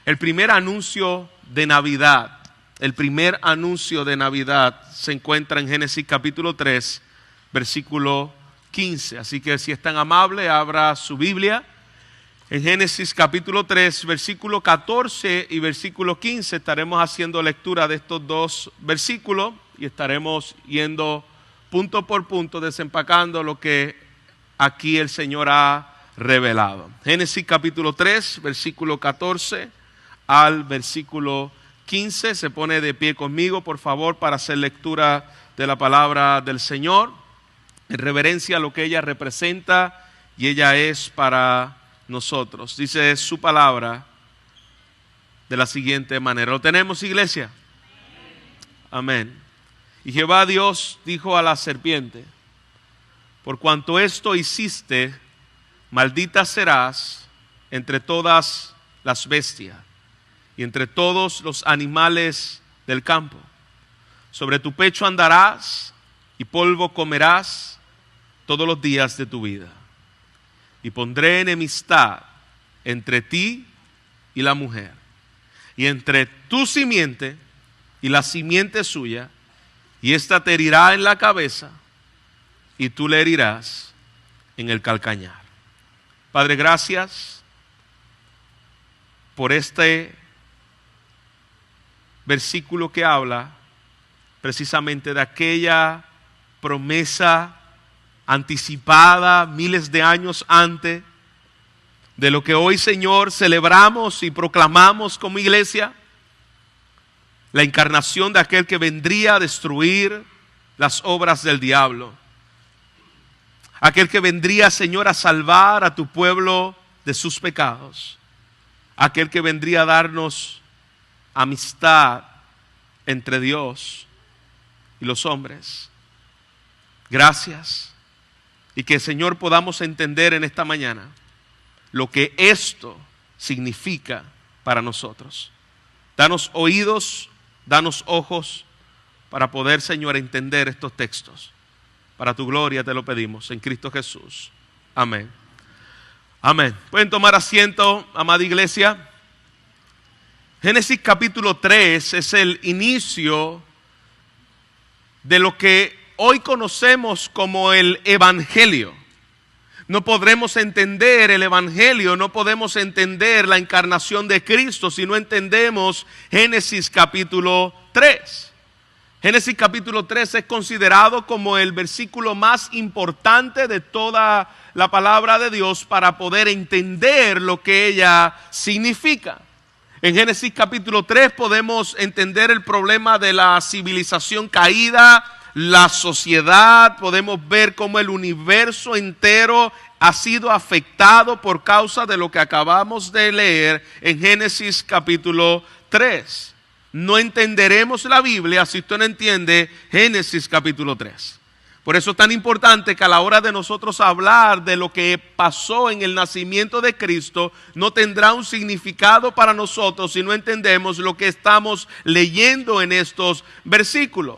El primer anuncio de Navidad, se encuentra en Génesis capítulo 3, versículo 15. Así que si es tan amable, abra su Biblia. En Génesis capítulo 3, versículo 14 y versículo 15 estaremos haciendo lectura de estos dos versículos y estaremos yendo punto por punto, desempacando lo que aquí el Señor ha revelado. Génesis capítulo 3, versículo 14 al versículo 15. Se pone de pie conmigo, por favor, para hacer lectura de la palabra del Señor, en reverencia a lo que ella representa y ella es para nosotros. Dice su palabra de la siguiente manera. ¿Lo tenemos, iglesia? Amén. Y Jehová Dios dijo a la serpiente: por cuanto esto hiciste, maldita serás entre todas las bestias y entre todos los animales del campo. Sobre tu pecho andarás y polvo comerás todos los días de tu vida. Y pondré enemistad entre ti y la mujer, y entre tu simiente y la simiente suya, y ésta te herirá en la cabeza, y tú le herirás en el calcañar. Padre, gracias por este versículo que habla precisamente de aquella promesa anticipada miles de años antes, de lo que hoy, Señor, celebramos y proclamamos como iglesia, la encarnación de aquel que vendría a destruir las obras del diablo, aquel que vendría, Señor, a salvar a tu pueblo de sus pecados, aquel que vendría a darnos amistad entre Dios y los hombres. Gracias. Y que, Señor, podamos entender en esta mañana lo que esto significa para nosotros. Danos oídos, danos ojos para poder, Señor, entender estos textos. Para tu gloria te lo pedimos en Cristo Jesús. Amén. Amén. Pueden tomar asiento, amada iglesia. Génesis capítulo 3 es el inicio de lo que hoy conocemos como el Evangelio. No podremos entender el Evangelio, no podemos entender la encarnación de Cristo si no entendemos Génesis capítulo 3. Génesis capítulo 3 es considerado como el versículo más importante de toda la palabra de Dios para poder entender lo que ella significa. En Génesis capítulo 3 podemos entender el problema de la civilización caída, la sociedad, podemos ver cómo el universo entero ha sido afectado por causa de lo que acabamos de leer en Génesis capítulo 3. No entenderemos la Biblia si usted no entiende Génesis capítulo 3. Por eso es tan importante que a la hora de nosotros hablar de lo que pasó en el nacimiento de Cristo, no tendrá un significado para nosotros si no entendemos lo que estamos leyendo en estos versículos.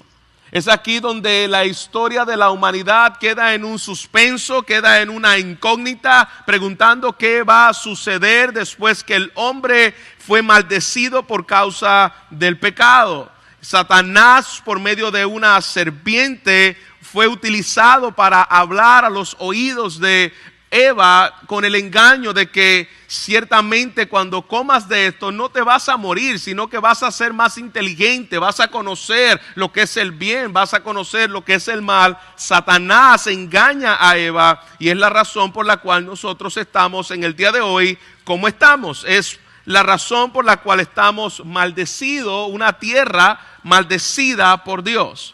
Es aquí donde la historia de la humanidad queda en un suspenso, queda en una incógnita, preguntando qué va a suceder después que el hombre fue maldecido por causa del pecado. Satanás, por medio de una serpiente, fue utilizado para hablar a los oídos de Eva con el engaño de que ciertamente cuando comas de esto no te vas a morir, sino que vas a ser más inteligente, vas a conocer lo que es el bien, vas a conocer lo que es el mal. Satanás engaña a Eva y es la razón por la cual nosotros estamos en el día de hoy como estamos. Es la razón por la cual estamos maldecidos, una tierra maldecida por Dios.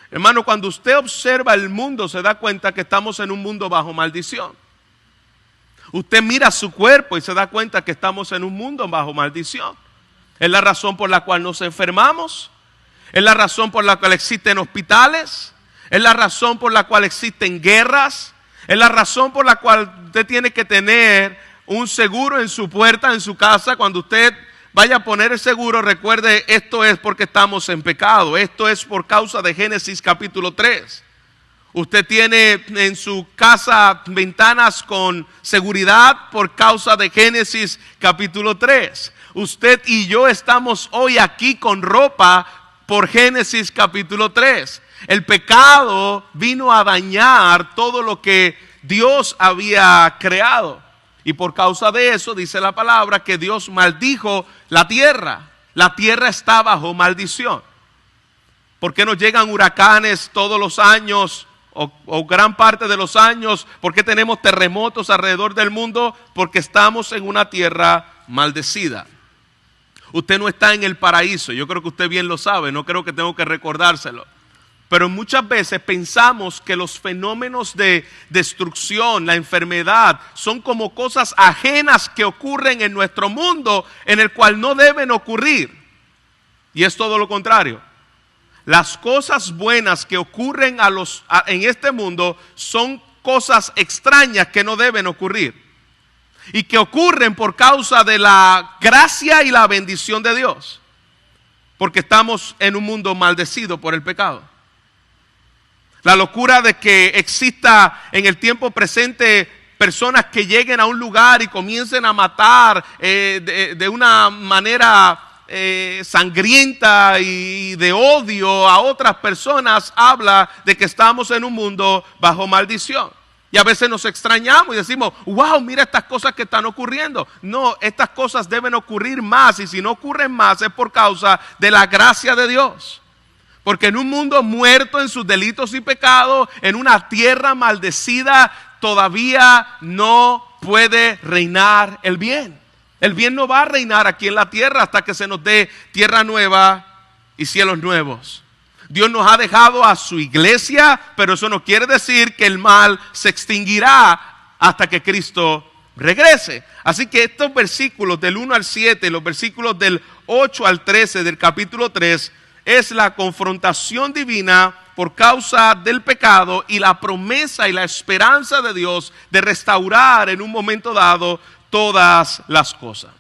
Hermano, cuando usted observa el mundo se da cuenta que estamos en un mundo bajo maldición. Usted mira su cuerpo y se da cuenta que estamos en un mundo bajo maldición. Es la razón por la cual nos enfermamos. Es la razón por la cual existen hospitales. Es la razón por la cual existen guerras. Es la razón por la cual usted tiene que tener un seguro en su puerta, en su casa. Cuando usted vaya a poner el seguro, recuerde, esto es porque estamos en pecado. Esto es por causa de Génesis capítulo 3. Usted tiene en su casa ventanas con seguridad por causa de Génesis capítulo 3. usted y yo estamos hoy aquí con ropa por Génesis capítulo 3. El pecado vino a dañar todo lo que Dios había creado. Y por causa de eso dice la palabra que Dios maldijo la tierra. La tierra está bajo maldición. ¿Por qué nos llegan huracanes todos los años o gran parte de los años? ¿Por qué tenemos terremotos alrededor del mundo? Porque estamos en una tierra maldecida. Usted no está en el paraíso, yo creo que usted bien lo sabe, no creo que tengo que recordárselo. Pero muchas veces pensamos que los fenómenos de destrucción, la enfermedad, son como cosas ajenas que ocurren en nuestro mundo, en el cual no deben ocurrir. Y es todo lo contrario. Las cosas buenas que ocurren en este mundo son cosas extrañas que no deben ocurrir. Y que ocurren por causa de la gracia y la bendición de Dios. Porque estamos en un mundo maldecido por el pecado. La locura de que exista en el tiempo presente personas que lleguen a un lugar y comiencen a matar de una manera sangrienta y de odio a otras personas, habla de que estamos en un mundo bajo maldición. Y a veces nos extrañamos y decimos, wow, mira estas cosas que están ocurriendo. No, estas cosas deben ocurrir más, y si no ocurren más es por causa de la gracia de Dios. Porque en un mundo muerto en sus delitos y pecados, en una tierra maldecida, todavía no puede reinar el bien. El bien no va a reinar aquí en la tierra hasta que se nos dé tierra nueva y cielos nuevos. Dios nos ha dejado a su iglesia, pero eso no quiere decir que el mal se extinguirá hasta que Cristo regrese. Así que estos versículos del 1 al 7, los versículos del 8 al 13 del capítulo 3, es la confrontación divina por causa del pecado y la promesa y la esperanza de Dios de restaurar en un momento dado todas las cosas.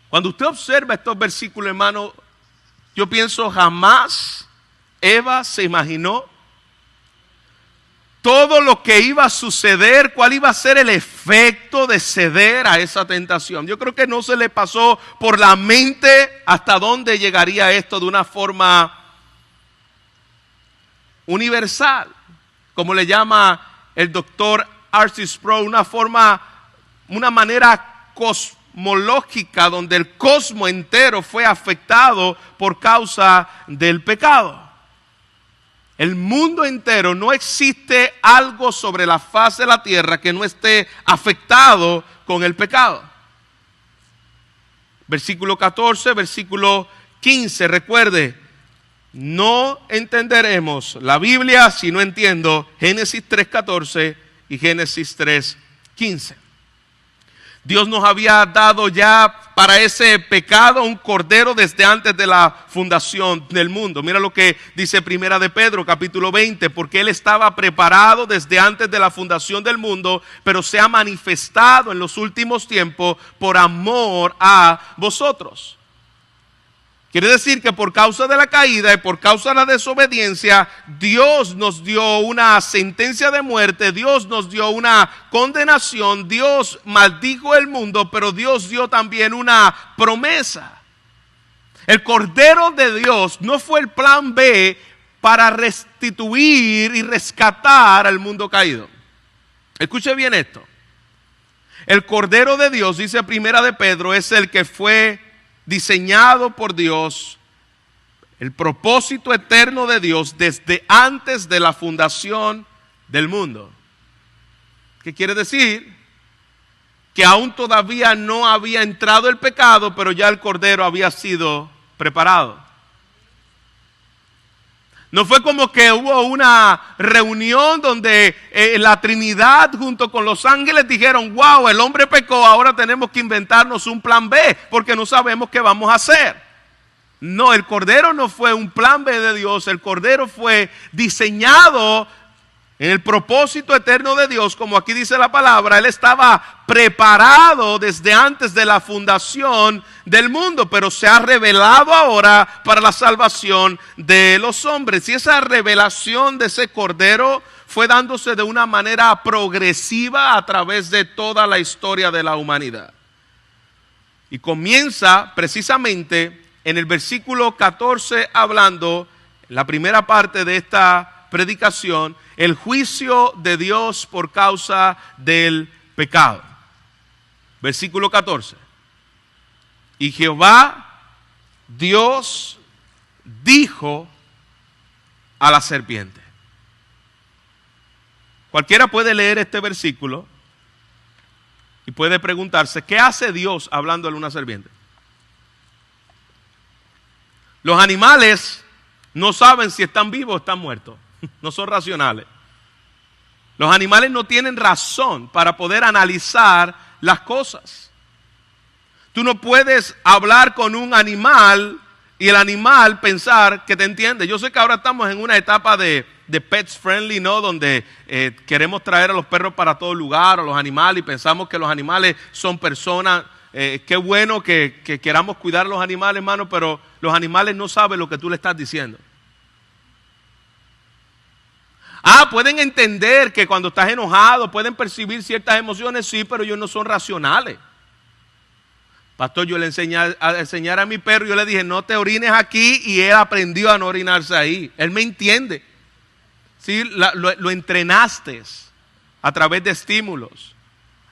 Cuando usted observa estos versículos, hermano, yo pienso jamás Eva se imaginó todo lo que iba a suceder, cuál iba a ser el efecto de ceder a esa tentación. Yo creo que no se le pasó por la mente hasta dónde llegaría esto de una forma universal, como le llama el doctor R.C. Sproul, una manera cosmológica donde el cosmos entero fue afectado por causa del pecado. El mundo entero, no existe algo sobre la faz de la tierra que no esté afectado con el pecado. Versículo 14, versículo 15, recuerde, no entenderemos la Biblia si no entiendo Génesis 3:14 y Génesis 3:15. Dios nos había dado ya para ese pecado un cordero desde antes de la fundación del mundo. Mira lo que dice Primera de Pedro, capítulo 20, porque Él estaba preparado desde antes de la fundación del mundo, pero se ha manifestado en los últimos tiempos por amor a vosotros. Quiere decir que por causa de la caída y por causa de la desobediencia, Dios nos dio una sentencia de muerte, Dios nos dio una condenación, Dios maldijo el mundo, pero Dios dio también una promesa. El Cordero de Dios no fue el plan B para restituir y rescatar al mundo caído. Escuche bien esto. El Cordero de Dios, dice Primera de Pedro, es el que fue diseñado por Dios, el propósito eterno de Dios desde antes de la fundación del mundo. ¿Qué quiere decir? Que aún todavía no había entrado el pecado, pero ya el Cordero había sido preparado. No fue como que hubo una reunión donde la Trinidad junto con los ángeles dijeron, wow, el hombre pecó, ahora tenemos que inventarnos un plan B porque no sabemos qué vamos a hacer. No, el Cordero no fue un plan B de Dios, el Cordero fue diseñado en el propósito eterno de Dios, como aquí dice la palabra. Él estaba preparado desde antes de la fundación del mundo, pero se ha revelado ahora para la salvación de los hombres. Y esa revelación de ese Cordero fue dándose de una manera progresiva a través de toda la historia de la humanidad. Y comienza precisamente en el versículo 14 hablando, la primera parte de esta predicación, el juicio de Dios por causa del pecado. Versículo 14. Y Jehová, Dios, dijo a la serpiente. Cualquiera puede leer este versículo y puede preguntarse, ¿qué hace Dios hablándole a una serpiente? Los animales no saben si están vivos o están muertos. No son racionales. Los animales no tienen razón para poder analizar las cosas. Tú no puedes hablar con un animal y el animal pensar que te entiende. Yo sé que ahora estamos en una etapa de pets friendly, ¿no? Donde queremos traer a los perros para todo lugar, a los animales, y pensamos que los animales son personas. Qué bueno que queramos cuidar a los animales, hermano, pero los animales no saben lo que tú le estás diciendo. Pueden entender que cuando estás enojado, pueden percibir ciertas emociones, sí, pero ellos no son racionales. Pastor, yo le enseñé a enseñar a mi perro, yo le dije, no te orines aquí, y él aprendió a no orinarse ahí. Él me entiende. ¿Sí? Lo entrenaste a través de estímulos,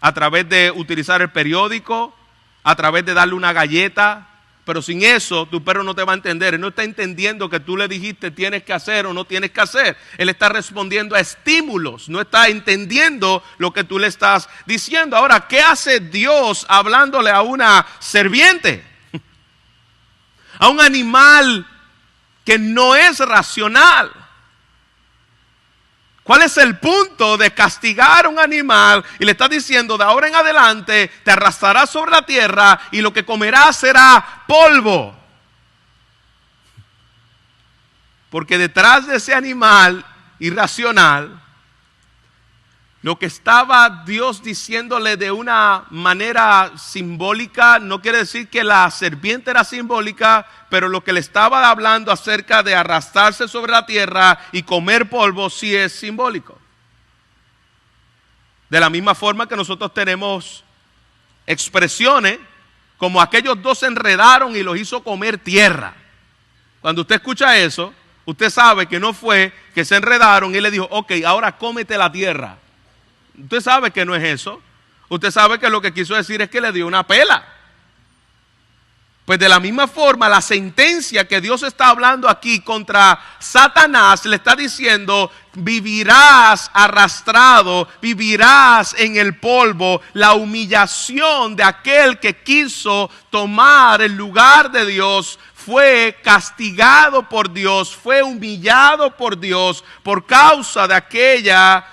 a través de utilizar el periódico, a través de darle una galleta. Pero sin eso, tu perro no te va a entender. Él no está entendiendo que tú le dijiste tienes que hacer o no tienes que hacer. Él está respondiendo a estímulos, no está entendiendo lo que tú le estás diciendo. Ahora, ¿qué hace Dios hablándole a una serpiente? A un animal que no es racional. ¿Cuál es el punto de castigar a un animal? Y le está diciendo, de ahora en adelante te arrastrarás sobre la tierra y lo que comerás será polvo. Porque detrás de ese animal irracional, lo que estaba Dios diciéndole de una manera simbólica, no quiere decir que la serpiente era simbólica, pero lo que le estaba hablando acerca de arrastrarse sobre la tierra y comer polvo sí es simbólico. De la misma forma que nosotros tenemos expresiones como aquellos dos se enredaron y los hizo comer tierra. Cuando usted escucha eso, usted sabe que no fue que se enredaron y le dijo, ok, ahora cómete la tierra. Usted sabe que no es eso. Usted sabe que lo que quiso decir es que le dio una pela. Pues de la misma forma, la sentencia que Dios está hablando aquí contra Satanás le está diciendo, vivirás arrastrado, vivirás en el polvo. La humillación de aquel que quiso tomar el lugar de Dios fue castigado por Dios, fue humillado por Dios por causa de aquella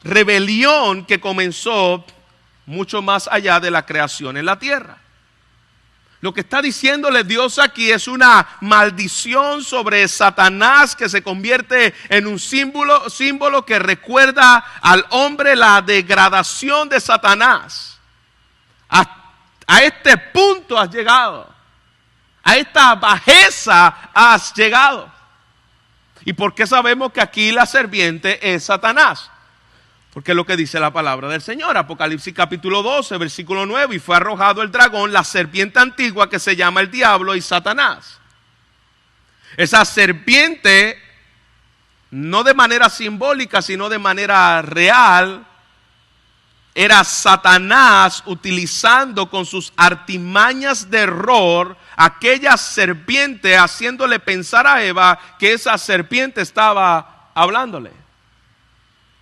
rebelión que comenzó mucho más allá de la creación en la tierra. Lo que está diciéndole Dios aquí es una maldición sobre Satanás que se convierte en un símbolo que recuerda al hombre la degradación de Satanás. A este punto has llegado. A esta bajeza has llegado. ¿Y por qué sabemos que aquí la serpiente es Satanás? Porque es lo que dice la palabra del Señor. Apocalipsis capítulo 12, versículo 9. Y fue arrojado el dragón, la serpiente antigua que se llama el diablo y Satanás. Esa serpiente, no de manera simbólica, sino de manera real, era Satanás utilizando con sus artimañas de error aquella serpiente, haciéndole pensar a Eva que esa serpiente estaba hablándole.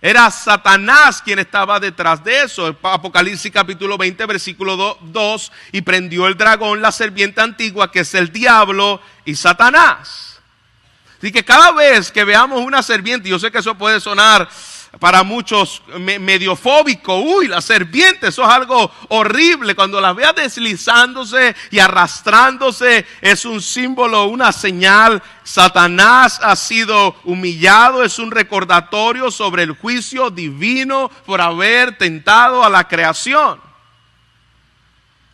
Era Satanás quien estaba detrás de eso. Apocalipsis capítulo 20, versículo 2. Y prendió el dragón, la serpiente antigua, que es el diablo y Satanás. Así que cada vez que veamos una serpiente, yo sé que eso puede sonar para muchos medio fóbico. Uy, la serpiente, eso es algo horrible. Cuando la veas deslizándose y arrastrándose, es un símbolo, una señal. Satanás ha sido humillado, es un recordatorio sobre el juicio divino por haber tentado a la creación.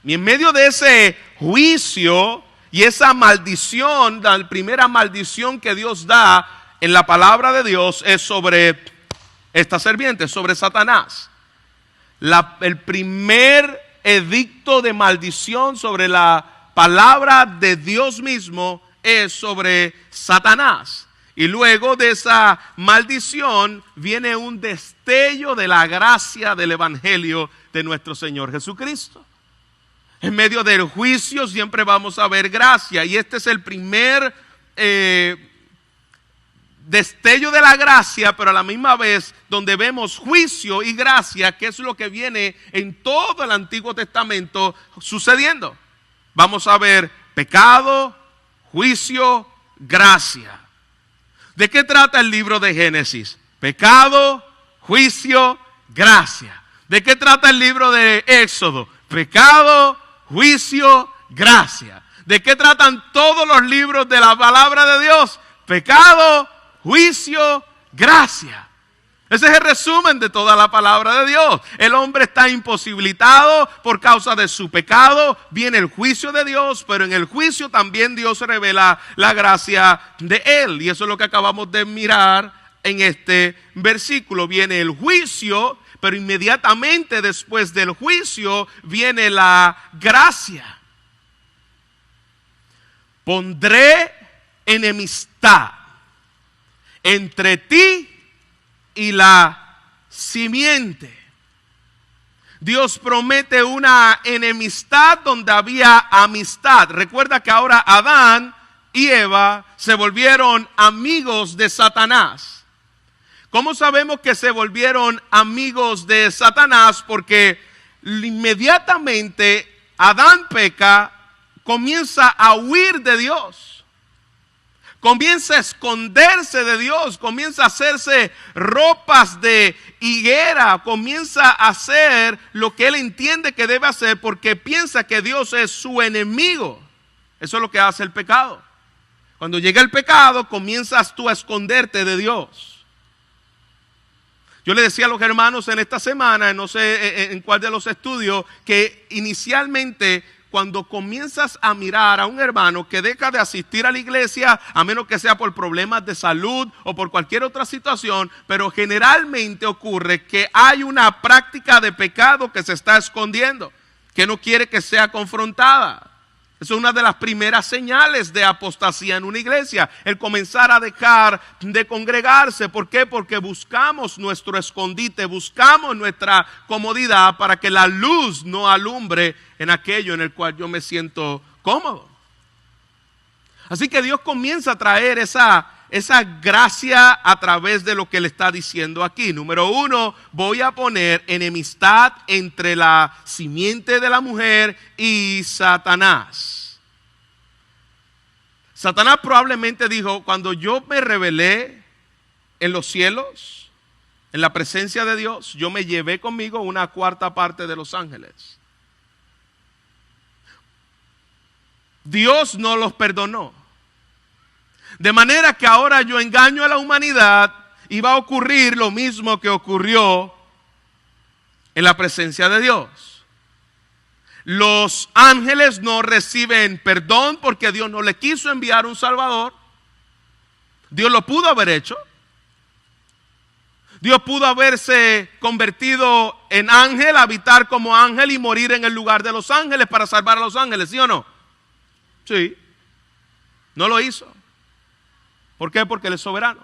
Y en medio de ese juicio y esa maldición, la primera maldición que Dios da en la palabra de Dios es sobre esta serpiente, sobre Satanás. El primer edicto de maldición sobre la palabra de Dios mismo es sobre Satanás. Y luego de esa maldición viene un destello de la gracia del evangelio de nuestro Señor Jesucristo. En medio del juicio siempre vamos a ver gracia, y este es el primer destello de la gracia, pero a la misma vez donde vemos juicio y gracia, que es lo que viene en todo el Antiguo Testamento sucediendo. Vamos a ver pecado, juicio, gracia. ¿De qué trata el libro de Génesis? Pecado, juicio, gracia. ¿De qué trata el libro de Éxodo? Pecado, juicio, gracia. ¿De qué tratan todos los libros de la palabra de Dios? Pecado, juicio, gracia. Ese es el resumen de toda la palabra de Dios. El hombre está imposibilitado por causa de su pecado. Viene el juicio de Dios, pero en el juicio también Dios revela la gracia de Él. Y eso es lo que acabamos de mirar en este versículo. Viene el juicio, pero inmediatamente después del juicio viene la gracia. Pondré enemistad entre ti y la simiente. Dios promete una enemistad donde había amistad. Recuerda que ahora Adán y Eva se volvieron amigos de Satanás. ¿Cómo sabemos que se volvieron amigos de Satanás? Porque inmediatamente Adán peca, comienza a huir de Dios. Comienza a esconderse de Dios, comienza a hacerse ropas de higuera, comienza a hacer lo que él entiende que debe hacer porque piensa que Dios es su enemigo. Eso es lo que hace el pecado. Cuando llega el pecado, comienzas tú a esconderte de Dios. Yo le decía a los hermanos en esta semana, no sé en cuál de los estudios, que inicialmente cuando comienzas a mirar a un hermano que deja de asistir a la iglesia, a menos que sea por problemas de salud o por cualquier otra situación, pero generalmente ocurre que hay una práctica de pecado que se está escondiendo, que no quiere que sea confrontada. Esa es una de las primeras señales de apostasía en una iglesia, el comenzar a dejar de congregarse. ¿Por qué? Porque buscamos nuestro escondite, buscamos nuestra comodidad para que la luz no alumbre en aquello en el cual yo me siento cómodo. Así que Dios comienza a traer esa gracia a través de lo que le está diciendo aquí. Número 1, voy a poner enemistad entre la simiente de la mujer y Satanás. Satanás probablemente dijo, cuando yo me rebelé en los cielos, en la presencia de Dios, yo me llevé conmigo una cuarta parte de los ángeles. Dios no los perdonó. De manera que ahora yo engaño a la humanidad y va a ocurrir lo mismo que ocurrió en la presencia de Dios. Los ángeles no reciben perdón porque Dios no le quiso enviar un Salvador. Dios lo pudo haber hecho. Dios pudo haberse convertido en ángel, habitar como ángel y morir en el lugar de los ángeles para salvar a los ángeles, ¿sí o no? Sí. No lo hizo. ¿Por qué? Porque Él es soberano.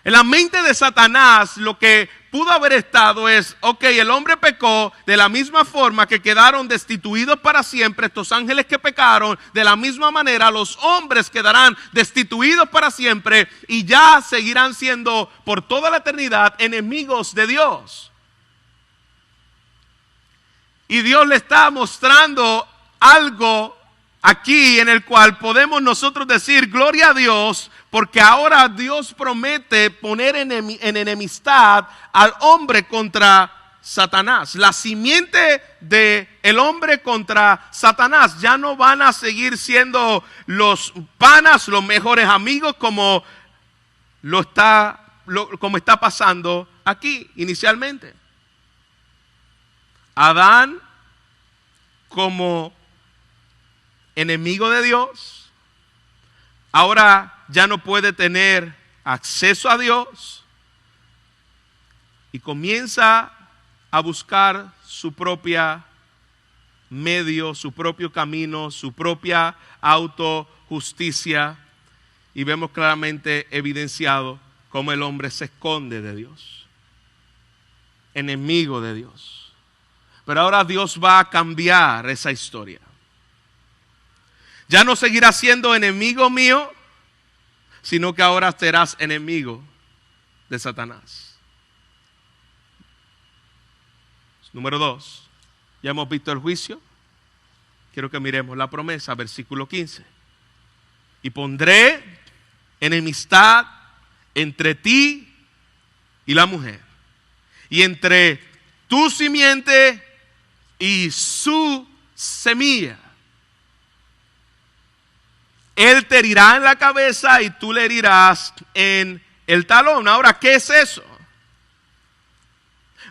En la mente de Satanás lo que pudo haber estado es, ok, el hombre pecó, de la misma forma que quedaron destituidos para siempre estos ángeles que pecaron, de la misma manera los hombres quedarán destituidos para siempre y ya seguirán siendo por toda la eternidad enemigos de Dios. Y Dios le está mostrando algo aquí en el cual podemos nosotros decir gloria a Dios, porque ahora Dios promete poner en enemistad al hombre contra Satanás. La simiente del hombre contra Satanás ya no van a seguir siendo los panas, los mejores amigos como está pasando aquí inicialmente. Adán como enemigo de Dios, ahora ya no puede tener acceso a Dios y comienza a buscar su propia medio, su propio camino, su propia autojusticia. Y vemos claramente evidenciado cómo el hombre se esconde de Dios, enemigo de Dios. Pero ahora Dios va a cambiar esa historia. Ya no seguirás siendo enemigo mío, sino que ahora serás enemigo de Satanás. Número 2, ya hemos visto el juicio. Quiero que miremos la promesa, versículo 15. Y pondré enemistad entre ti y la mujer, y entre tu simiente y su semilla. Él te herirá en la cabeza y tú le herirás en el talón. Ahora, ¿qué es eso?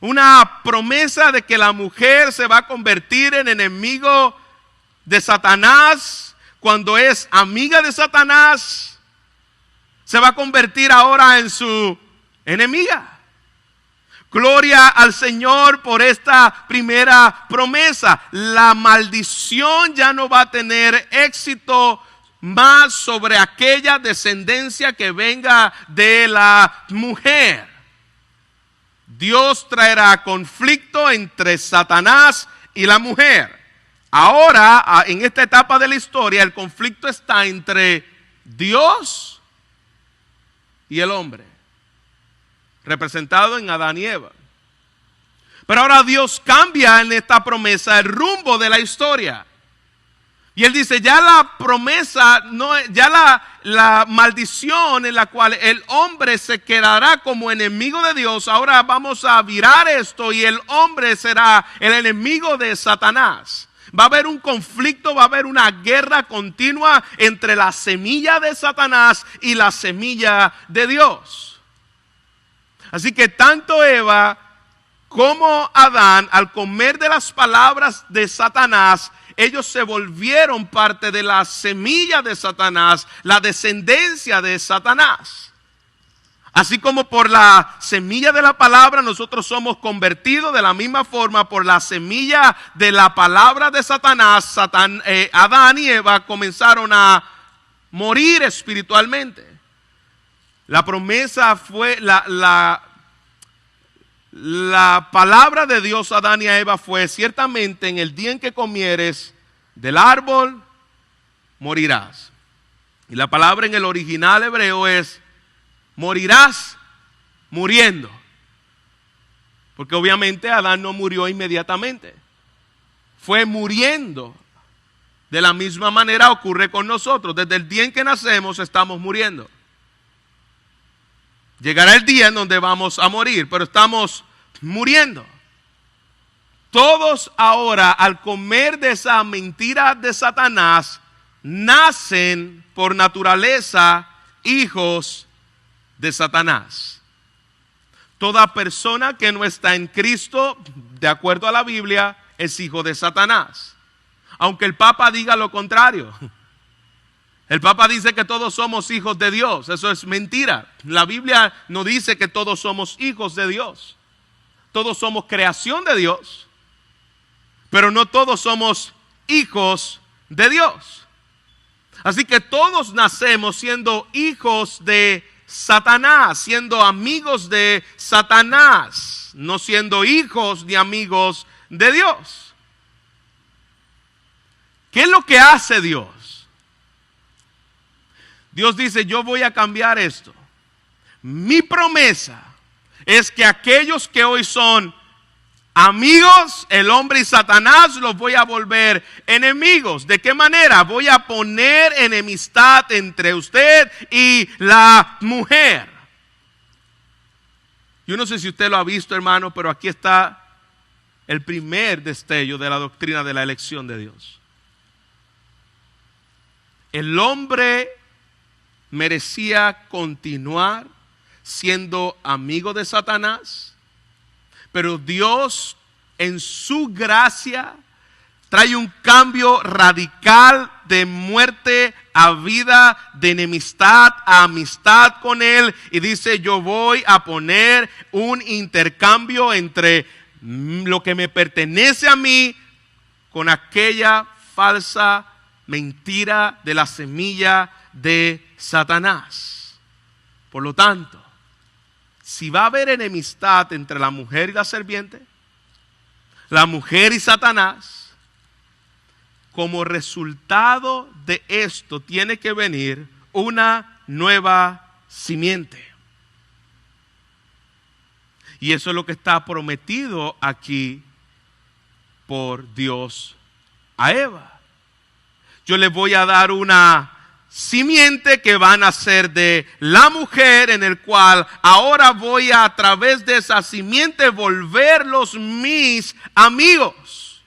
Una promesa de que la mujer se va a convertir en enemigo de Satanás. Cuando es amiga de Satanás, se va a convertir ahora en su enemiga. Gloria al Señor por esta primera promesa. La maldición ya no va a tener éxito más sobre aquella descendencia que venga de la mujer. Dios traerá conflicto entre Satanás y la mujer. Ahora, en esta etapa de la historia, el conflicto está entre Dios y el hombre, representado en Adán y Eva. Pero ahora Dios cambia en esta promesa el rumbo de la historia. Y Él dice, ya la promesa, ya la maldición en la cual el hombre se quedará como enemigo de Dios, ahora vamos a virar esto y el hombre será el enemigo de Satanás. Va a haber un conflicto, va a haber una guerra continua entre la semilla de Satanás y la semilla de Dios. Así que tanto Eva como Adán, al comer de las palabras de Satanás, ellos se volvieron parte de la semilla de Satanás, la descendencia de Satanás. Así como por la semilla de la palabra nosotros somos convertidos, de la misma forma por la semilla de la palabra de Satanás, Adán y Eva comenzaron a morir espiritualmente. La promesa fue, la palabra de Dios a Adán y a Eva fue: ciertamente en el día en que comieres del árbol morirás. Y la palabra en el original hebreo es: morirás muriendo. Porque obviamente Adán no murió inmediatamente. Fue muriendo. De la misma manera ocurre con nosotros. Desde el día en que nacemos estamos muriendo. Llegará el día en donde vamos a morir, pero estamos muriendo. Todos ahora, al comer de esa mentira de Satanás, nacen por naturaleza hijos de Satanás. Toda persona que no está en Cristo, de acuerdo a la Biblia, es hijo de Satanás. Aunque el Papa diga lo contrario. El Papa dice que todos somos hijos de Dios. Eso es mentira. La Biblia no dice que todos somos hijos de Dios. Todos somos creación de Dios, pero no todos somos hijos de Dios. Así que todos nacemos siendo hijos de Satanás, siendo amigos de Satanás, no siendo hijos ni amigos de Dios. ¿Qué es lo que hace Dios? Dios dice: yo voy a cambiar esto. Mi promesa es que aquellos que hoy son amigos, el hombre y Satanás, los voy a volver enemigos. ¿De qué manera? Voy a poner enemistad entre usted y la mujer. Yo no sé si usted lo ha visto, hermano, pero aquí está el primer destello de la doctrina de la elección de Dios. El hombre merecía continuar siendo amigo de Satanás, pero Dios en su gracia trae un cambio radical de muerte a vida, de enemistad a amistad con Él, y dice: yo voy a poner un intercambio entre lo que me pertenece a mí con aquella falsa mentira de la semilla de Satanás. Por lo tanto, si va a haber enemistad entre la mujer y la serpiente, la mujer y Satanás, como resultado de esto tiene que venir una nueva simiente. Y eso es lo que está prometido aquí por Dios a Eva. Yo les voy a dar una simiente que va a nacer de la mujer, en el cual ahora voy a través de esa simiente volverlos mis amigos,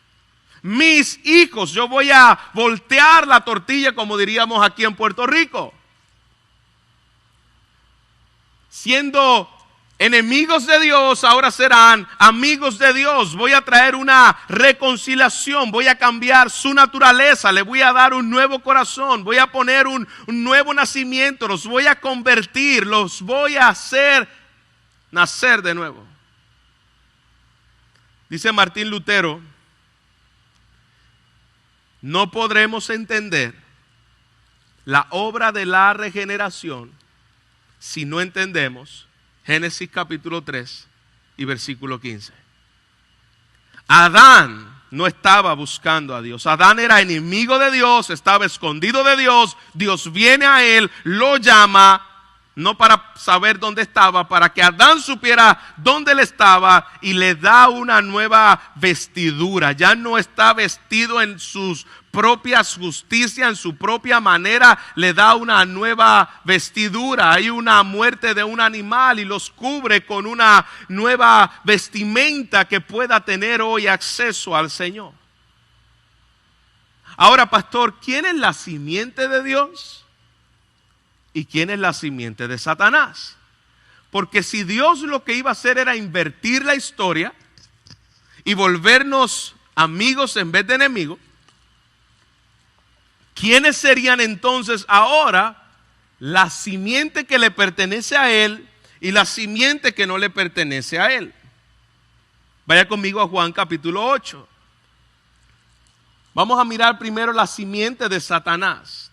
mis hijos. Yo voy a voltear la tortilla, como diríamos aquí en Puerto Rico. Siendo enemigos de Dios, ahora serán amigos de Dios. Voy a traer una reconciliación, voy a cambiar su naturaleza, le voy a dar un nuevo corazón, voy a poner un nuevo nacimiento, los voy a convertir, los voy a hacer nacer de nuevo. Dice Martín Lutero, no podremos entender la obra de la regeneración si no entendemos Génesis capítulo 3 y versículo 15. Adán no estaba buscando a Dios. Adán era enemigo de Dios, estaba escondido de Dios. Dios viene a él, lo llama, no para saber dónde estaba, para que Adán supiera dónde él estaba, y le da una nueva vestidura. Ya no está vestido en sus propias justicias, en su propia manera, le da una nueva vestidura. Hay una muerte de un animal y los cubre con una nueva vestimenta que pueda tener hoy acceso al Señor. Ahora, pastor, ¿quién es la simiente de Dios? ¿Y quién es la simiente de Satanás? Porque si Dios lo que iba a hacer era invertir la historia y volvernos amigos en vez de enemigos, ¿quiénes serían entonces ahora la simiente que le pertenece a él y la simiente que no le pertenece a él? Vaya conmigo a Juan capítulo 8. Vamos a mirar primero la simiente de Satanás.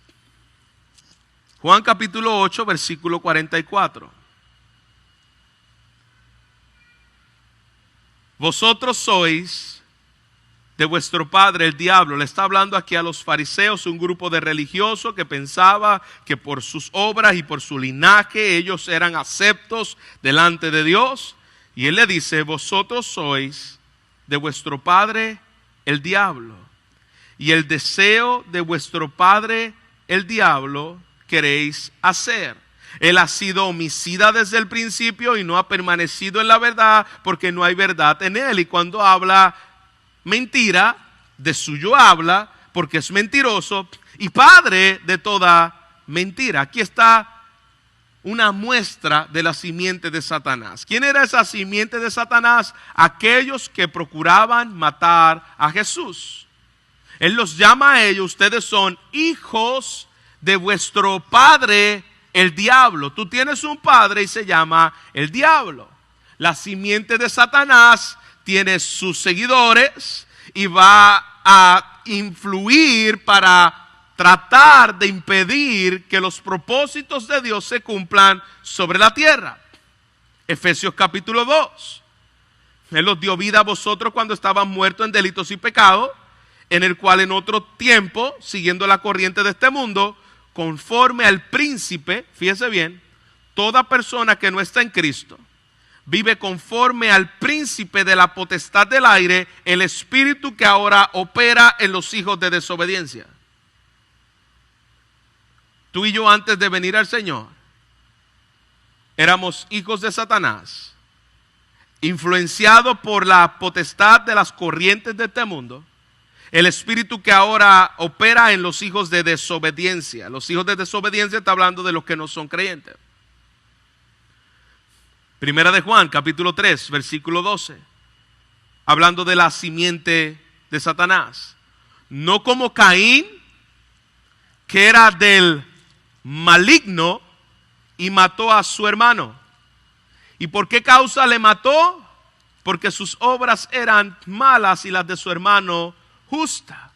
Juan capítulo 8, versículo 44. Vosotros sois de vuestro padre el diablo. Le está hablando aquí a los fariseos, un grupo de religiosos que pensaba que por sus obras y por su linaje ellos eran aceptos delante de Dios. Y él le dice, vosotros sois de vuestro padre el diablo, y el deseo de vuestro padre el diablo queréis hacer. Él ha sido homicida desde el principio y no ha permanecido en la verdad, porque no hay verdad en él. Y cuando habla mentira, de suyo habla, porque es mentiroso y padre de toda mentira. Aquí está una muestra de la simiente de Satanás. ¿Quién era esa simiente de Satanás? Aquellos que procuraban matar a Jesús. Él los llama a ellos, ustedes son hijos de vuestro padre el diablo. Tú tienes un padre y se llama el diablo. La simiente de Satanás tiene sus seguidores y va a influir para tratar de impedir que los propósitos de Dios se cumplan sobre la tierra. Efesios capítulo 2. Él os dio vida a vosotros cuando estaban muertos en delitos y pecados, en el cual en otro tiempo, siguiendo la corriente de este mundo, conforme al príncipe, fíjese bien, toda persona que no está en Cristo vive conforme al príncipe de la potestad del aire, el espíritu que ahora opera en los hijos de desobediencia. Tú y yo, antes de venir al Señor, éramos hijos de Satanás, influenciados por la potestad de las corrientes de este mundo. El espíritu que ahora opera en los hijos de desobediencia. Los hijos de desobediencia está hablando de los que no son creyentes. Primera de Juan, capítulo 3, versículo 12. Hablando de la simiente de Satanás. No como Caín, que era del maligno y mató a su hermano. ¿Y por qué causa le mató? Porque sus obras eran malas y las de su hermano justa.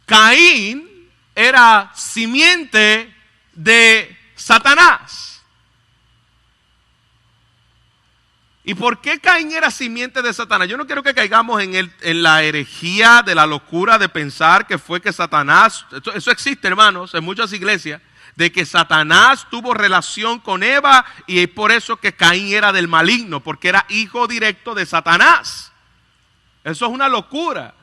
Caín era simiente de Satanás. ¿Y por qué Caín era simiente de Satanás? Yo no quiero que caigamos en la herejía de la locura de pensar que fue que Satanás, eso existe, hermanos, en muchas iglesias, de que Satanás tuvo relación con Eva y es por eso que Caín era del maligno, porque era hijo directo de Satanás. Eso es una locura.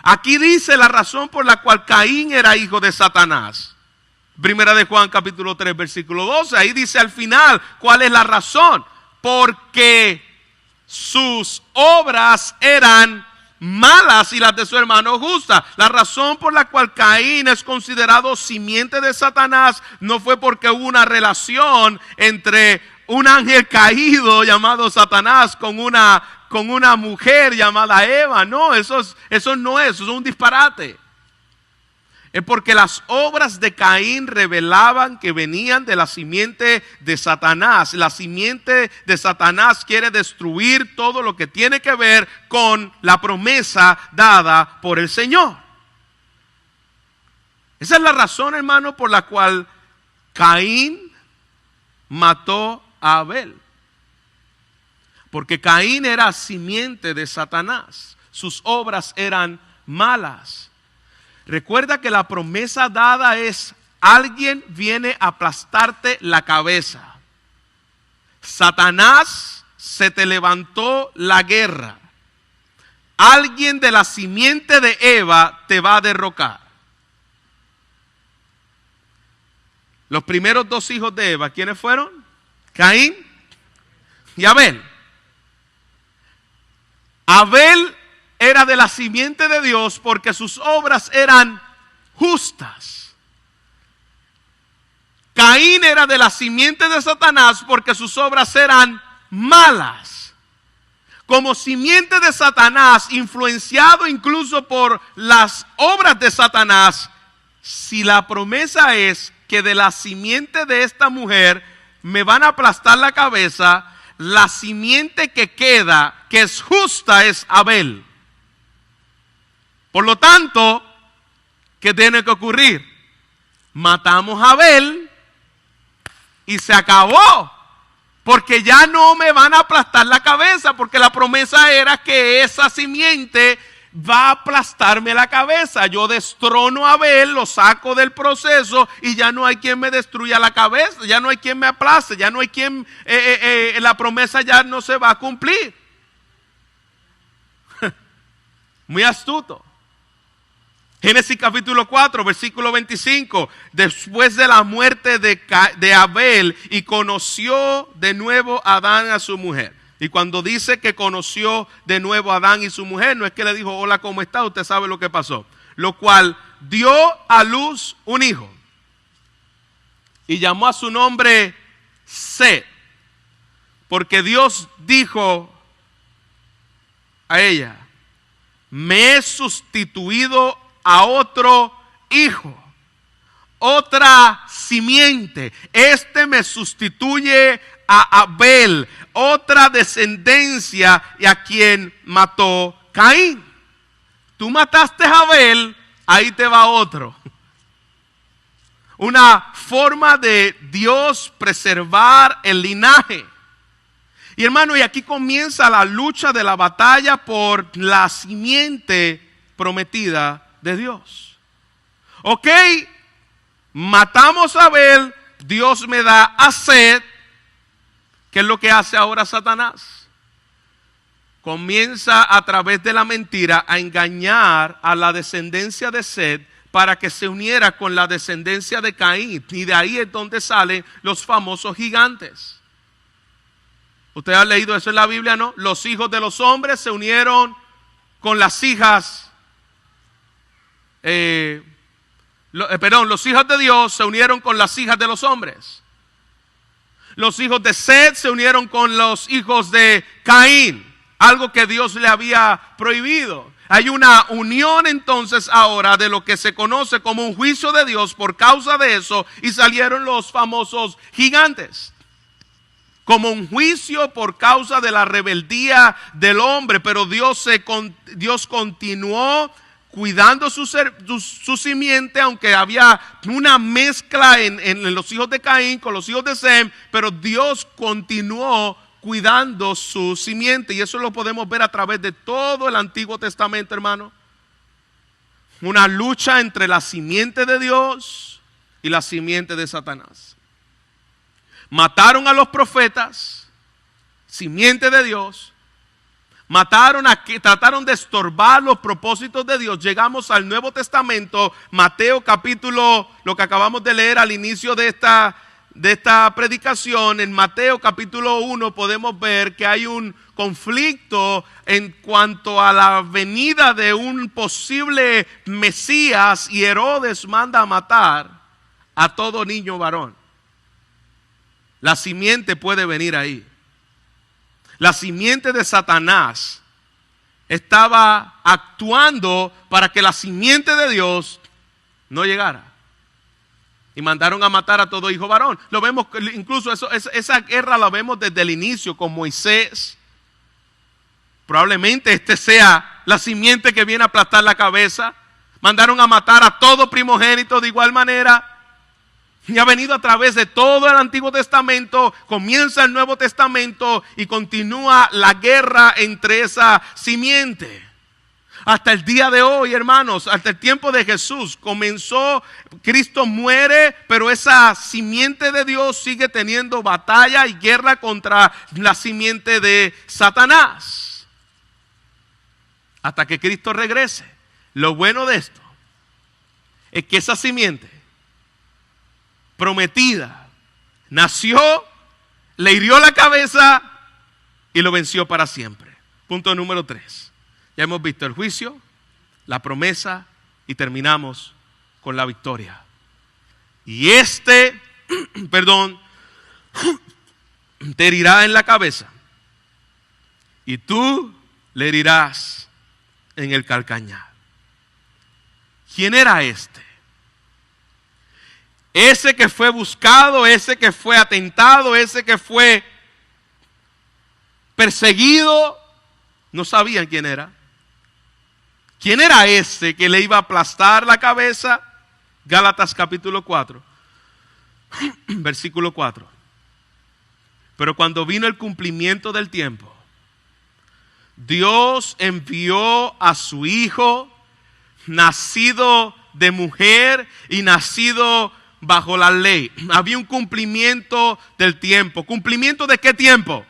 Aquí dice la razón por la cual Caín era hijo de Satanás. Primera de Juan capítulo 3 versículo 12. Ahí dice al final cuál es la razón. Porque sus obras eran malas y las de su hermano justas. La razón por la cual Caín es considerado simiente de Satanás no fue porque hubo una relación entre un ángel caído llamado Satanás con una mujer llamada Eva. No, eso no es, eso es un disparate. Es porque las obras de Caín revelaban que venían de la simiente de Satanás. La simiente de Satanás quiere destruir todo lo que tiene que ver con la promesa dada por el Señor. Esa es la razón, hermano, por la cual Caín mató a Abel. Porque Caín era simiente de Satanás. Sus obras eran malas. Recuerda que la promesa dada es: alguien viene a aplastarte la cabeza. Satanás, se te levantó la guerra. Alguien de la simiente de Eva te va a derrocar. Los primeros dos hijos de Eva, ¿quiénes fueron? Caín y Abel. Abel era de la simiente de Dios porque sus obras eran justas. Caín era de la simiente de Satanás porque sus obras eran malas. Como simiente de Satanás, influenciado incluso por las obras de Satanás, si la promesa es que de la simiente de esta mujer me van a aplastar la cabeza, la simiente que queda, que es justa, es Abel. Por lo tanto, ¿qué tiene que ocurrir? Matamos a Abel y se acabó. Porque ya no me van a aplastar la cabeza, porque la promesa era que esa simiente va a aplastarme la cabeza. Yo destrono a Abel, lo saco del proceso y ya no hay quien me destruya la cabeza, ya no hay quien me aplaste, ya no hay quien, la promesa ya no se va a cumplir. Muy astuto. Génesis capítulo 4, versículo 25. Después de la muerte de Abel, y conoció de nuevo Adán a su mujer. Y cuando dice que conoció de nuevo a Adán y su mujer, no es que le dijo: hola, ¿cómo está? Usted sabe lo que pasó. Lo cual dio a luz un hijo. Y llamó a su nombre Set. Porque Dios dijo a ella: me he sustituido a otro hijo, otra simiente. Este me sustituye a Abel, otra descendencia, y a quien mató Caín. Tú mataste a Abel, ahí te va otro. Una forma de Dios preservar el linaje. Y hermano, y aquí comienza la lucha de la batalla por la simiente prometida de Dios. Ok, matamos a Abel, Dios me da a Set. ¿Qué es lo que hace ahora Satanás? Comienza a través de la mentira a engañar a la descendencia de Set para que se uniera con la descendencia de Caín. Y de ahí es donde salen los famosos gigantes. ¿Usted ha leído eso en la Biblia, no? Los hijos de los hombres se unieron con las hijas. Los hijos de Dios se unieron con las hijas de los hombres. Los hijos de Set se unieron con los hijos de Caín, algo que Dios le había prohibido. Hay una unión entonces ahora de lo que se conoce como un juicio de Dios por causa de eso, y salieron los famosos gigantes. como un juicio por causa de la rebeldía del hombre, pero Dios continuó cuidando su simiente, aunque había una mezcla en los hijos de Caín con los hijos de Sem, pero Dios continuó cuidando su simiente, y eso lo podemos ver a través de todo el Antiguo Testamento, hermano. Una lucha entre la simiente de Dios y la simiente de Satanás. Mataron a los profetas, simiente de Dios. Trataron de estorbar los propósitos de Dios. Llegamos al Nuevo Testamento, Mateo capítulo, lo que acabamos de leer al inicio de esta predicación. En Mateo capítulo 1 podemos ver que hay un conflicto en cuanto a la venida de un posible Mesías, y Herodes manda a matar a todo niño varón. La simiente puede venir ahí. La simiente de Satanás estaba actuando para que la simiente de Dios no llegara. Y mandaron a matar a todo hijo varón. Lo vemos, incluso esa guerra la vemos desde el inicio con Moisés. Probablemente este sea la simiente que viene a aplastar la cabeza. Mandaron a matar a todo primogénito de igual manera. Y ha venido a través de todo el Antiguo Testamento, comienza el Nuevo Testamento y continúa la guerra entre esa simiente. Hasta el día de hoy, hermanos, hasta el tiempo de Jesús comenzó, Cristo muere, pero esa simiente de Dios sigue teniendo batalla y guerra contra la simiente de Satanás. Hasta que Cristo regrese. Lo bueno de esto es que esa simiente prometida nació, le hirió la cabeza y lo venció para siempre. Punto número 3. Ya hemos visto el juicio, la promesa y terminamos con la victoria. Y te herirá en la cabeza y tú le herirás en el calcañar. ¿Quién era este? Ese que fue buscado, ese que fue atentado, ese que fue perseguido, no sabían quién era. ¿Quién era ese que le iba a aplastar la cabeza? Gálatas capítulo 4, versículo 4. Pero cuando vino el cumplimiento del tiempo, Dios envió a su Hijo, nacido de mujer y nacido bajo la ley. Había un cumplimiento del tiempo. ¿Cumplimiento de qué tiempo?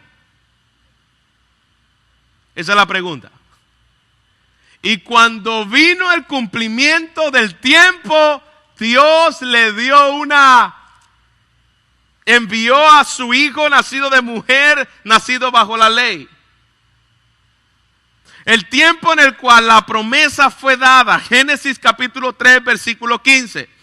Esa es la pregunta. Y cuando vino el cumplimiento del tiempo, Dios envió a su Hijo nacido de mujer, nacido bajo la ley. El tiempo en el cual la promesa fue dada, Génesis capítulo 3, versículo 15.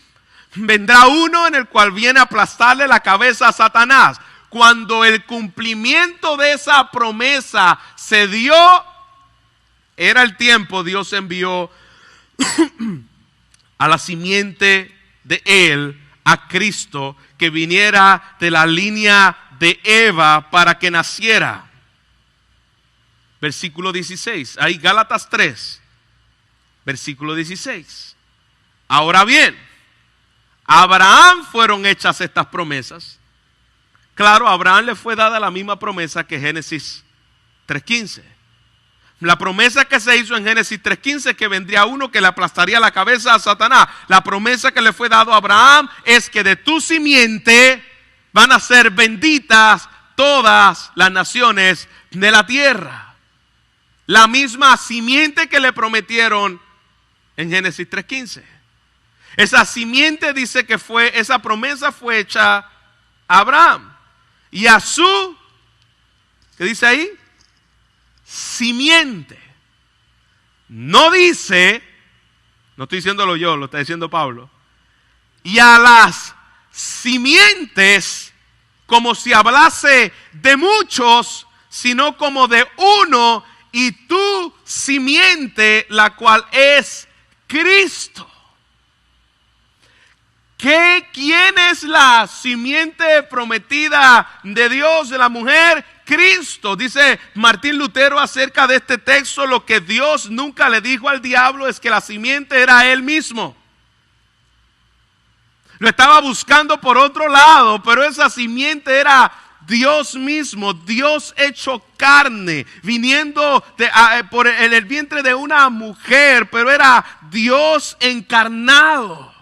Vendrá uno en el cual viene a aplastarle la cabeza a Satanás. Cuando el cumplimiento de esa promesa se dio, era el tiempo. Dios envió a la simiente de él, a Cristo, que viniera de la línea de Eva para que naciera. Versículo 16, ahí Gálatas 3, versículo 16. Ahora bien, a Abraham fueron hechas estas promesas. Claro, a Abraham le fue dada la misma promesa que Génesis 3:15. La promesa que se hizo en Génesis 3:15 es que vendría uno que le aplastaría la cabeza a Satanás. La promesa que le fue dado a Abraham es que de tu simiente van a ser benditas todas las naciones de la tierra. La misma simiente que le prometieron en Génesis 3:15. Esa simiente dice que esa promesa fue hecha a Abraham. Y a su, ¿qué dice ahí? Simiente. No dice, no estoy diciéndolo yo, lo está diciendo Pablo. Y a las simientes, como si hablase de muchos, sino como de uno, y tu simiente, la cual es Cristo. ¿Quién es la simiente prometida de Dios, de la mujer? Cristo. Dice Martín Lutero acerca de este texto: lo que Dios nunca le dijo al diablo es que la simiente era Él mismo. Lo estaba buscando por otro lado, pero esa simiente era Dios mismo, Dios hecho carne, viniendo por el vientre de una mujer, pero era Dios encarnado.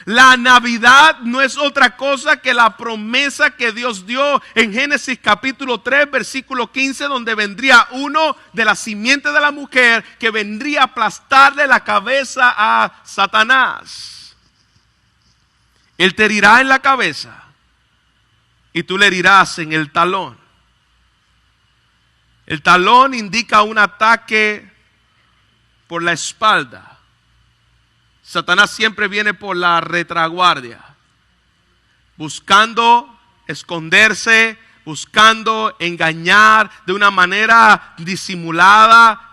La Navidad no es otra cosa que la promesa que Dios dio en Génesis capítulo 3, versículo 15, donde vendría uno de la simiente de la mujer que vendría a aplastarle la cabeza a Satanás. Él te herirá en la cabeza y tú le herirás en el talón. El talón indica un ataque por la espalda. Satanás siempre viene por la retaguardia, buscando esconderse, buscando engañar de una manera disimulada,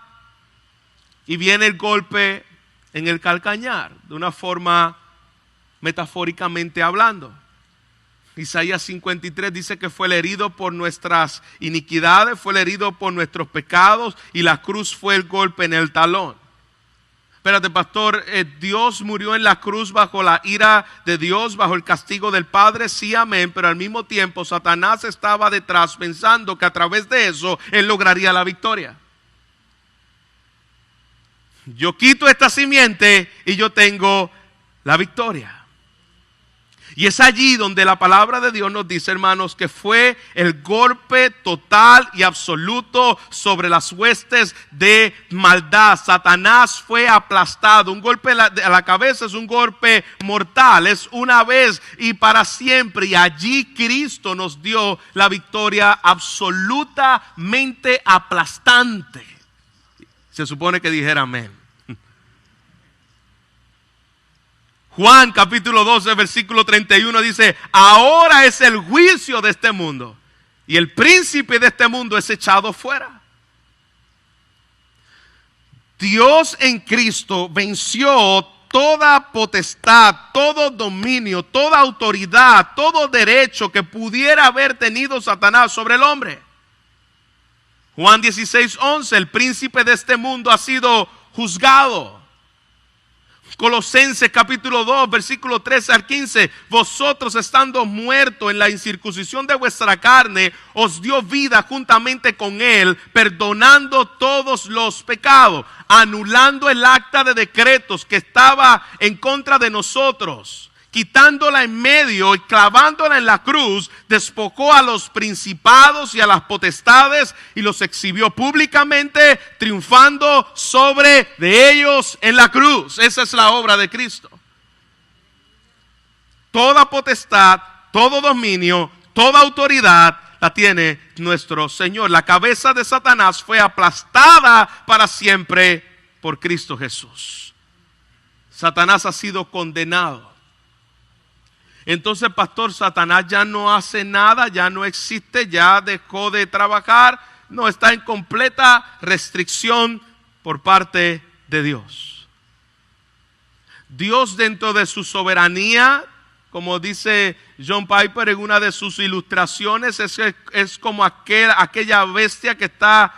y viene el golpe en el calcañar, de una forma metafóricamente hablando. Isaías 53 dice que fue el herido por nuestras iniquidades, fue el herido por nuestros pecados, y la cruz fue el golpe en el talón. Espérate, pastor, Dios murió en la cruz bajo la ira de Dios, bajo el castigo del Padre. Sí, amén, pero al mismo tiempo Satanás estaba detrás pensando que a través de eso él lograría la victoria. Yo quito esta simiente y yo tengo la victoria. Y es allí donde la palabra de Dios nos dice, hermanos, que fue el golpe total y absoluto sobre las huestes de maldad. Satanás fue aplastado. Un golpe a la cabeza es un golpe mortal, es una vez y para siempre. Y allí Cristo nos dio la victoria absolutamente aplastante. Se supone que dijera amén. Juan capítulo 12 versículo 31 dice: ahora es el juicio de este mundo, y el príncipe de este mundo es echado fuera. Dios en Cristo venció toda potestad, todo dominio, toda autoridad, todo derecho que pudiera haber tenido Satanás sobre el hombre. Juan 16:11, el príncipe de este mundo ha sido juzgado. Colosenses capítulo 2 versículo 13 al 15, vosotros estando muertos en la incircuncisión de vuestra carne, os dio vida juntamente con él, perdonando todos los pecados, anulando el acta de decretos que estaba en contra de nosotros, quitándola en medio y clavándola en la cruz, despojó a los principados y a las potestades y los exhibió públicamente, triunfando sobre de ellos en la cruz. Esa es la obra de Cristo. Toda potestad, todo dominio, toda autoridad la tiene nuestro Señor. La cabeza de Satanás fue aplastada para siempre por Cristo Jesús. Satanás ha sido condenado. Entonces, pastor, Satanás ya no hace nada, ya no existe, ya dejó de trabajar. No, está en completa restricción por parte de Dios. Dios, dentro de su soberanía, como dice John Piper en una de sus ilustraciones, es como aquella bestia que está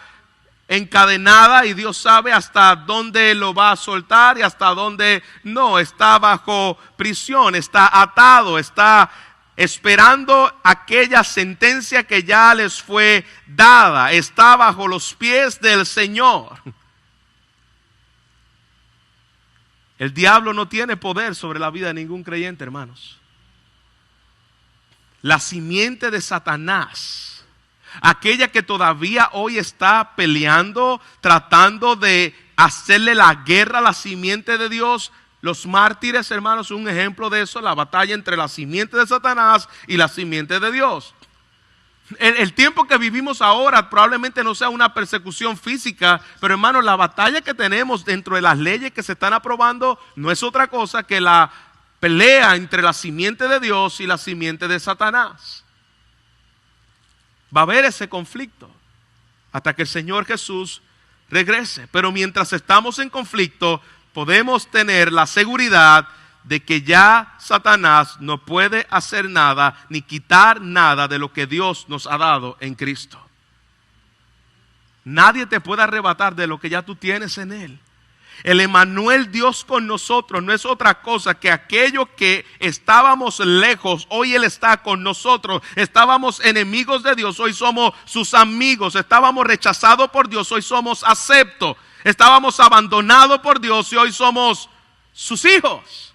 encadenada y Dios sabe hasta dónde lo va a soltar y hasta dónde no. Está bajo prisión, está atado, está esperando aquella sentencia que ya les fue dada. Está bajo los pies del Señor. El diablo no tiene poder sobre la vida de ningún creyente, hermanos. La simiente de Satanás, aquella que todavía hoy está peleando, tratando de hacerle la guerra a la simiente de Dios. Los mártires, hermanos, un ejemplo de eso, la batalla entre la simiente de Satanás y la simiente de Dios. El tiempo que vivimos ahora probablemente no sea una persecución física, pero hermanos, la batalla que tenemos dentro de las leyes que se están aprobando no es otra cosa que la pelea entre la simiente de Dios y la simiente de Satanás. Va a haber ese conflicto hasta que el Señor Jesús regrese. Pero mientras estamos en conflicto, podemos tener la seguridad de que ya Satanás no puede hacer nada ni quitar nada de lo que Dios nos ha dado en Cristo. Nadie te puede arrebatar de lo que ya tú tienes en Él. El Emmanuel, Dios con nosotros, no es otra cosa que aquello que estábamos lejos, hoy Él está con nosotros. Estábamos enemigos de Dios, hoy somos sus amigos. Estábamos rechazados por Dios, hoy somos aceptos. Estábamos abandonados por Dios y hoy somos sus hijos.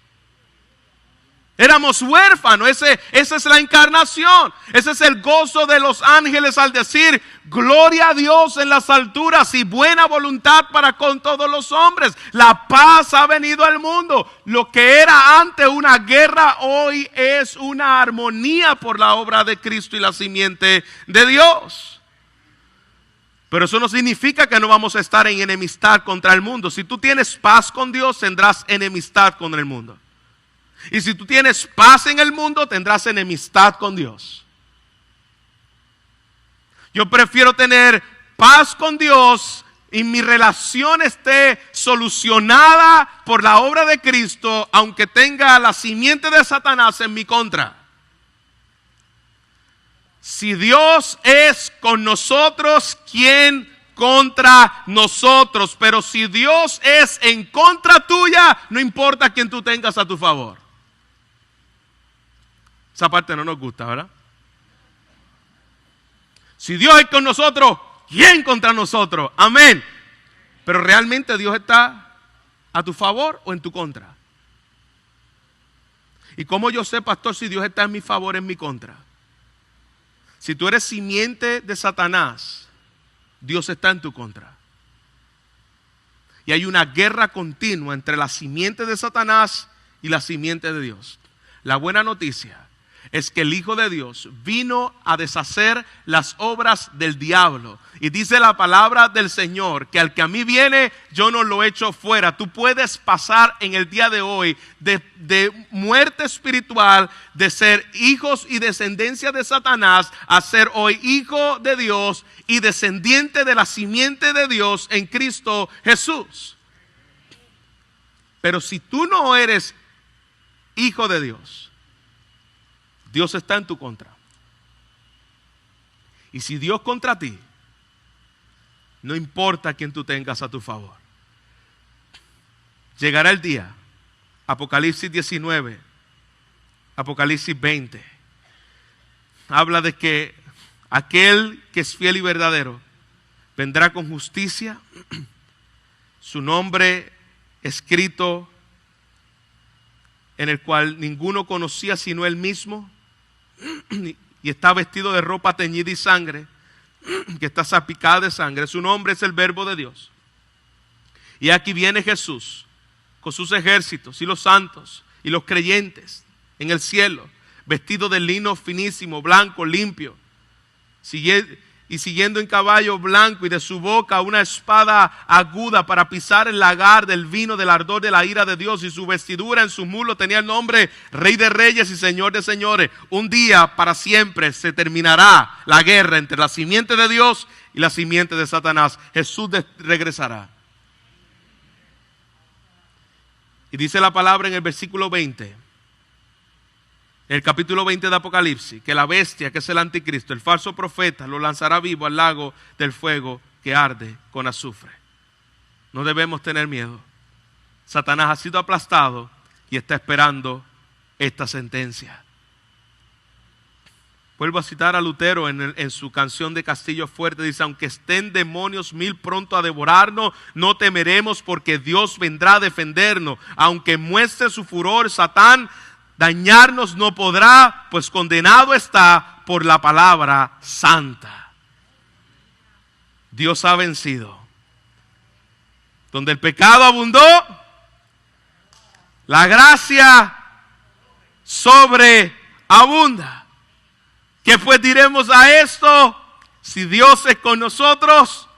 Éramos huérfanos, esa es la encarnación. Ese es el gozo de los ángeles al decir: gloria a Dios en las alturas y buena voluntad para con todos los hombres. La paz ha venido al mundo. Lo que era antes una guerra, hoy es una armonía por la obra de Cristo y la simiente de Dios. Pero eso no significa que no vamos a estar en enemistad contra el mundo. Si tú tienes paz con Dios, tendrás enemistad con el mundo. Y si tú tienes paz en el mundo, tendrás enemistad con Dios. Yo prefiero tener paz con Dios y mi relación esté solucionada por la obra de Cristo, aunque tenga la simiente de Satanás en mi contra. Si Dios es con nosotros, ¿quién contra nosotros? Pero si Dios es en contra tuya, no importa quién tú tengas a tu favor. Esa parte no nos gusta, ¿verdad? Si Dios es con nosotros, ¿quién contra nosotros? Amén. Pero realmente Dios está a tu favor o en tu contra. ¿Y cómo yo sé, pastor, si Dios está en mi favor o en mi contra? Si tú eres simiente de Satanás, Dios está en tu contra. Y hay una guerra continua entre la simiente de Satanás y la simiente de Dios. La buena noticia es que el Hijo de Dios vino a deshacer las obras del diablo. Y dice la palabra del Señor que al que a mí viene, yo no lo echo fuera. Tú puedes pasar en el día de hoy de muerte espiritual, de ser hijos y descendencia de Satanás, a ser hoy hijo de Dios y descendiente de la simiente de Dios en Cristo Jesús. Pero si tú no eres hijo de Dios, Dios está en tu contra. Y si Dios contra ti, no importa quién tú tengas a tu favor. Llegará el día, Apocalipsis 19, Apocalipsis 20, habla de que aquel que es fiel y verdadero vendrá con justicia, su nombre escrito en el cual ninguno conocía sino él mismo, y está vestido de ropa teñida y sangre, que está salpicada de sangre. Su nombre es el Verbo de Dios. Y aquí viene Jesús con sus ejércitos y los santos y los creyentes en el cielo, vestido de lino finísimo, blanco, limpio, siguiendo en caballo blanco, y de su boca una espada aguda para pisar el lagar del vino del ardor de la ira de Dios. Y su vestidura en su muslo tenía el nombre Rey de Reyes y Señor de Señores. Un día para siempre se terminará la guerra entre la simiente de Dios y la simiente de Satanás. Jesús regresará. Y dice la palabra en el versículo 20, el capítulo 20 de Apocalipsis, que la bestia, que es el anticristo, el falso profeta, lo lanzará vivo al lago del fuego que arde con azufre. No debemos tener miedo. Satanás ha sido aplastado y está esperando esta sentencia. Vuelvo a citar a Lutero en su canción de Castillo Fuerte. Dice: aunque estén demonios 1000 pronto a devorarnos, no temeremos, porque Dios vendrá a defendernos. Aunque muestre su furor Satán, dañarnos no podrá, pues condenado está por la palabra santa. Dios ha vencido. Donde el pecado abundó, la gracia sobreabunda. ¿Qué pues diremos a esto? Si Dios es con nosotros,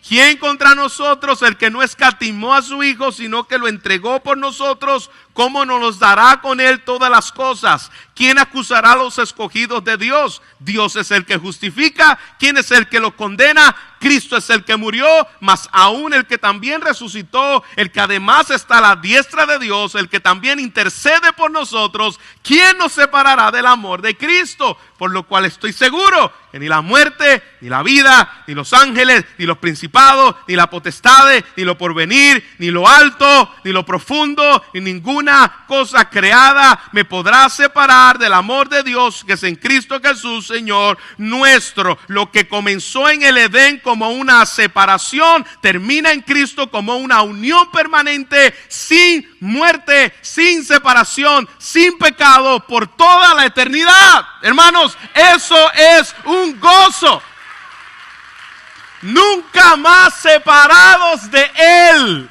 ¿quién contra nosotros? El que no escatimó a su Hijo, sino que lo entregó por nosotros, ¿cómo nos los dará con él todas las cosas? ¿Quién acusará a los escogidos de Dios? Dios es el que justifica. ¿Quién es el que los condena? Cristo es el que murió, mas aún el que también resucitó, el que además está a la diestra de Dios, el que también intercede por nosotros, ¿quién nos separará del amor de Cristo? Por lo cual estoy seguro que ni la muerte, ni la vida, ni los ángeles, ni los principados, ni la potestad, ni lo porvenir, ni lo alto, ni lo profundo, ni ninguna cosa creada me podrá separar del amor de Dios que es en Cristo Jesús, Señor nuestro. Lo que comenzó en el Edén como una separación, termina en Cristo como una unión permanente, sin muerte, sin separación, sin pecado, por toda la eternidad. Hermanos, eso es un gozo. Nunca más separados de Él.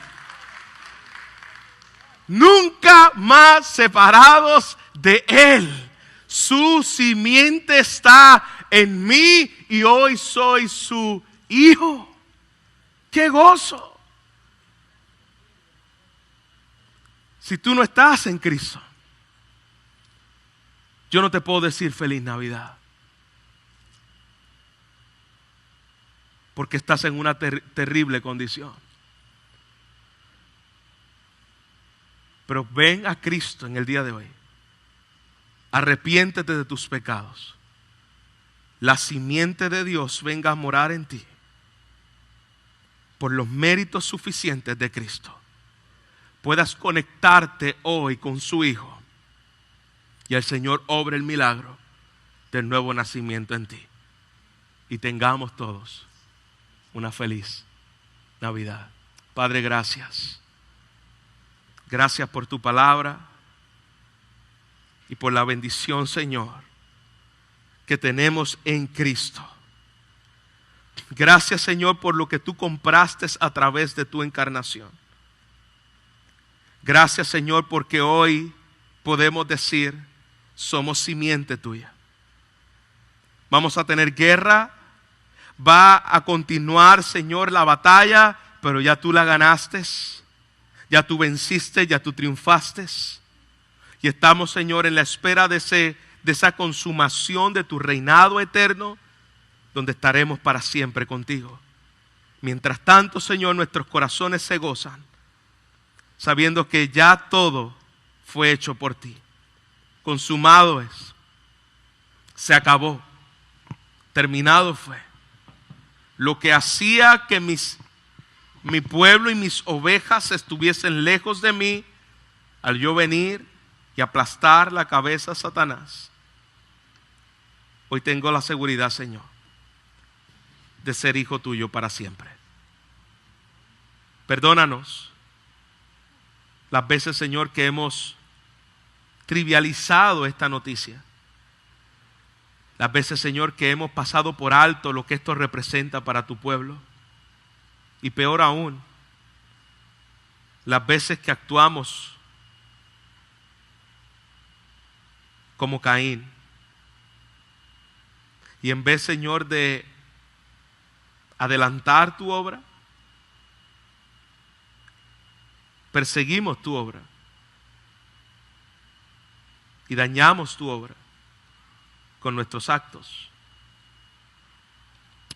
Nunca más separados de Él. Su simiente está en mí y hoy soy su hijo. ¡Qué gozo! Si tú no estás en Cristo, yo no te puedo decir feliz Navidad. Porque estás en una terrible condición. Pero ven a Cristo en el día de hoy. Arrepiéntete de tus pecados. La simiente de Dios venga a morar en ti. Por los méritos suficientes de Cristo. Puedas conectarte hoy con su Hijo. Y el Señor obre el milagro del nuevo nacimiento en ti. Y tengamos todos una feliz Navidad. Padre, gracias. Gracias por tu palabra y por la bendición, Señor, que tenemos en Cristo. Gracias, Señor, por lo que tú compraste a través de tu encarnación. Gracias, Señor, porque hoy podemos decir, somos simiente tuya. Vamos a tener guerra. Va a continuar, Señor, la batalla, pero ya tú la ganaste, ya tú venciste, ya tú triunfaste. Y estamos, Señor, en la espera de esa consumación de tu reinado eterno, donde estaremos para siempre contigo. Mientras tanto, Señor, nuestros corazones se gozan, sabiendo que ya todo fue hecho por ti. Consumado es, se acabó, terminado fue. Lo que hacía que mi pueblo y mis ovejas estuviesen lejos de mí, al yo venir y aplastar la cabeza a Satanás. Hoy tengo la seguridad, Señor, de ser hijo tuyo para siempre. Perdónanos las veces, Señor, que hemos trivializado esta noticia. Las veces, Señor, que hemos pasado por alto lo que esto representa para tu pueblo. Y peor aún, las veces que actuamos como Caín. Y en vez, Señor, de adelantar tu obra, perseguimos tu obra. Y dañamos tu obra con nuestros actos.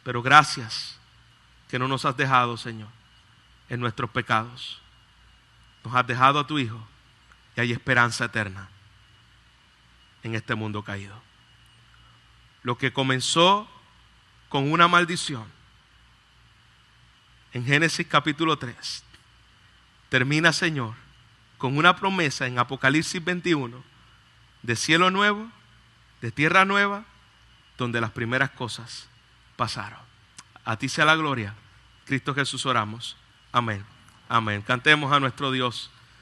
Pero gracias que no nos has dejado, Señor, en nuestros pecados. Nos has dejado a tu Hijo y hay esperanza eterna en este mundo caído. Lo que comenzó con una maldición en Génesis capítulo 3 termina, Señor, con una promesa en Apocalipsis 21 de cielo nuevo, de tierra nueva, donde las primeras cosas pasaron. A ti sea la gloria. Cristo Jesús oramos. Amén. Amén. Cantemos a nuestro Dios